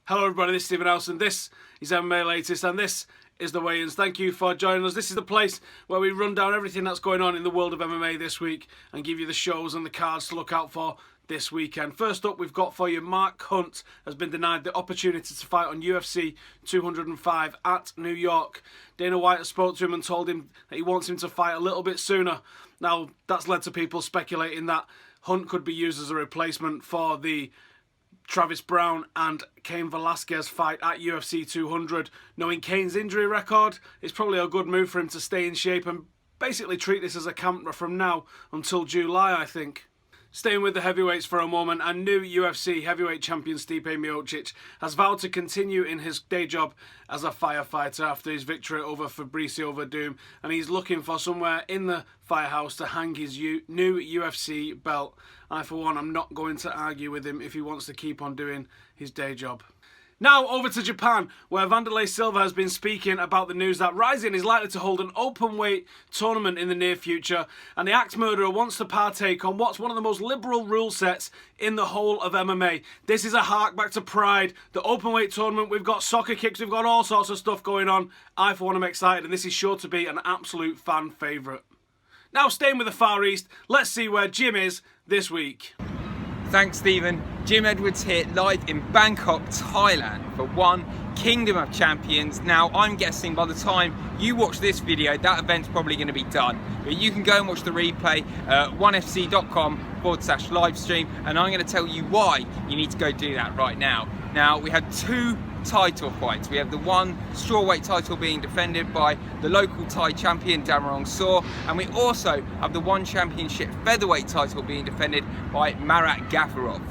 Hello everybody, this is Stephen House and this is MMA Latest and this is the weigh-ins. Thank you for joining us. This is the place where we run down everything that's going on in the world of MMA this week and give you the shows and the cards to look out for this weekend. First up, we've got for you Mark Hunt has been denied the opportunity to fight on UFC 205 at New York. Dana White has spoke to him and told him that he wants him to fight a little bit sooner. Now, that's led to people speculating that Hunt could be used as a replacement for the Travis Brown and Cain Velasquez fight at UFC 200. Knowing Cain's injury record, it's probably a good move for him to stay in shape and basically treat this as a camp from now until July, I think. Staying with the heavyweights for a moment, and new UFC heavyweight champion Stipe Miocic has vowed to continue in his day job as a firefighter after his victory over Fabricio Verdum, and he's looking for somewhere in the firehouse to hang his new UFC belt. I, for one, am not going to argue with him if he wants to keep on doing his day job. Now over to Japan, where Wanderlei Silva has been speaking about the news that Rising is likely to hold an open weight tournament in the near future, and the axe murderer wants to partake on what's one of the most liberal rule sets in the whole of MMA. This is a hark back to Pride, the open weight tournament. We've got soccer kicks, we've got all sorts of stuff going on. I, for one, am excited, and this is sure to be an absolute fan favourite. Now, staying with the Far East, let's see where Jim is this week. Thanks, Stephen. Jim Edwards here, live in Bangkok, Thailand for one Kingdom of Champions. Now, I'm guessing by the time you watch this video, that event's probably going to be done. But you can go and watch the replay at onefc.com/livestream, and I'm going to tell you why you need to go do that right now. Now, we had two title fights. We have the one strawweight title being defended by the local Thai champion Damarong Saw, and we also have the one championship featherweight title being defended by Marat Gafarov.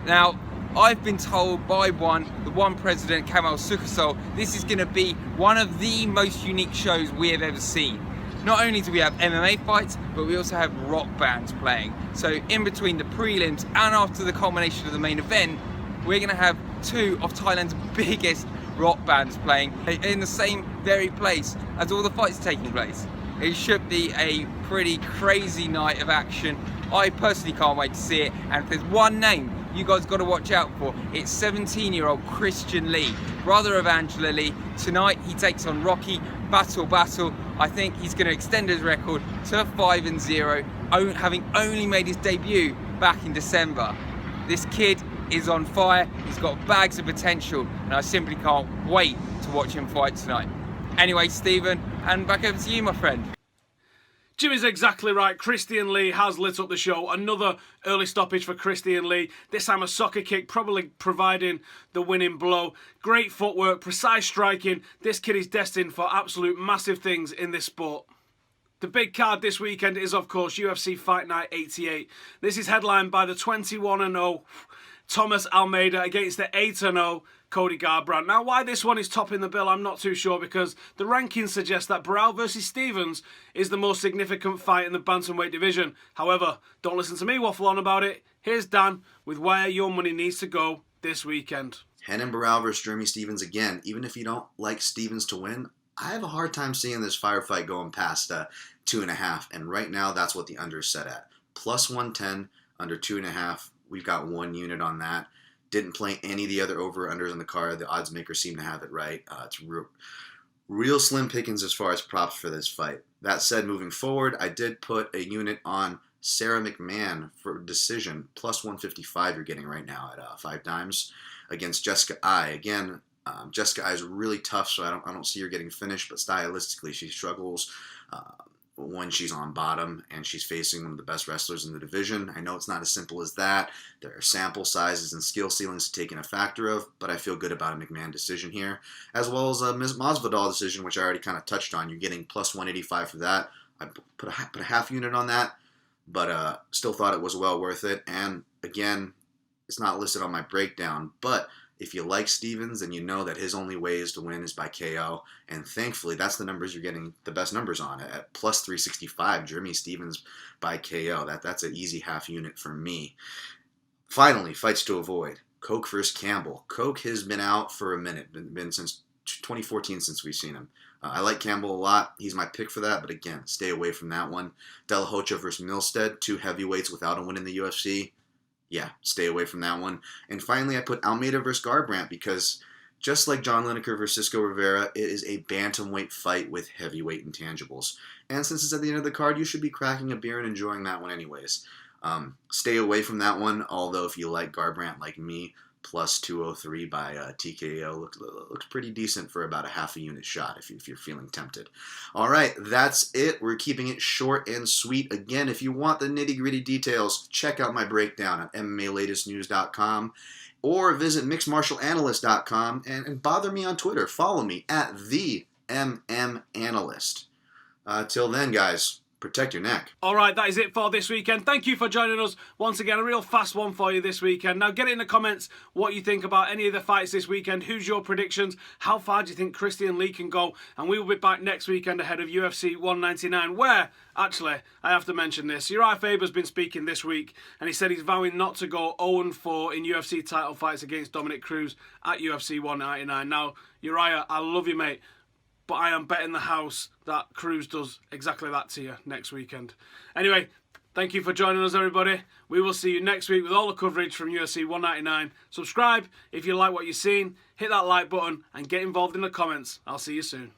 Now, I've been told by the one president, Kamal Sukasol, this is going to be one of the most unique shows we have ever seen. Not only do we have MMA fights, but we also have rock bands playing. So in between the prelims and after the culmination of the main event, we're going to have two of Thailand's biggest rock bands playing in the same very place as all the fights taking place. It should be a pretty crazy night of action. I personally can't wait to see it, and if there's one name you guys got to watch out for, it's 17-year-old Christian Lee, brother of Angela Lee. Tonight he takes on Rocky Battle. I think he's going to extend his record to 5-0, having only made his debut back in December. This kid is on fire, he's got bags of potential, and I simply can't wait to watch him fight tonight. Anyway, Stephen, and back over to you, my friend. Jimmy's exactly right. Christian Lee has lit up the show. Another early stoppage for Christian Lee. This time a soccer kick, probably providing the winning blow. Great footwork, precise striking. This kid is destined for absolute massive things in this sport. The big card this weekend is, of course, UFC Fight Night 88. This is headlined by the 21-0 Thomas Almeida against the 8-0 Cody Garbrandt. Now, why this one is topping the bill, I'm not too sure, because the rankings suggest that Barao versus Stevens is the most significant fight in the bantamweight division. However, don't listen to me waffle on about it. Here's Dan with where your money needs to go this weekend. Renan Barao versus Jeremy Stevens again. Even if you don't like Stevens to win, I have a hard time seeing this firefight going past 2.5, and right now that's what the under is set at. Plus 110, under 2.5. We've got one unit on that. Didn't play any of the other over-unders on the card. The odds makers seem to have it right. It's real slim pickings as far as props for this fight. That said, moving forward, I did put a unit on Sarah McMahon for decision. Plus 155 you're getting right now at 5 times against Jessica Ai. Again, Jessica Ai is really tough, so I don't see her getting finished, but stylistically she struggles when she's on bottom and she's facing one of the best wrestlers in the division. I know it's not as simple as that. There are sample sizes and skill ceilings to take in a factor of, but I feel good about a McMahon decision here, as well as a Ms. Masvidal decision, which I already kind of touched on. You're getting plus 185 for that. I put a half unit on that, but still thought it was well worth it. And again, it's not listed on my breakdown, but if you like Stevens and you know that his only way is to win is by KO, and thankfully that's the numbers you're getting the best numbers on at plus 365, Jeremy Stevens by KO. That's an easy half unit for me. Finally, fights to avoid. Coke versus Campbell. Coke has been out for a minute, been since 2014 since we've seen him. I like Campbell a lot. He's my pick for that, but again, stay away from that one. De La Hocha versus Milstead, two heavyweights without a win in the UFC. yeah, stay away from that one. And finally, I put Almeida versus Garbrandt because just like John Lineker versus Cisco Rivera, it is a bantamweight fight with heavyweight intangibles. And since it's at the end of the card, you should be cracking a beer and enjoying that one anyways. Stay away from that one, although if you like Garbrandt like me, plus 203 by TKO looks pretty decent for about a half a unit shot if you're feeling tempted. All right, that's it. We're keeping it short and sweet. Again, if you want the nitty-gritty details, check out my breakdown at MMALatestNews.com or visit MixedMartialAnalyst.com and bother me on Twitter. Follow me at the MMAnalyst. Till then, guys, protect your neck. All right, that is it for this weekend. Thank you for joining us. Once again, a real fast one for you this weekend. Now, get it in the comments what you think about any of the fights this weekend. Who's your predictions? How far do you think Christian Lee can go? And we will be back next weekend ahead of UFC 199, where, actually, I have to mention this. Uriah Faber's been speaking this week, and he said he's vowing not to go 0-4 in UFC title fights against Dominic Cruz at UFC 199. Now, Uriah, I love you, mate, but I am betting the house that Cruz does exactly that to you next weekend. Anyway, thank you for joining us, everybody. We will see you next week with all the coverage from UFC 199. Subscribe if you like what you've seen, hit that like button, and get involved in the comments. I'll see you soon.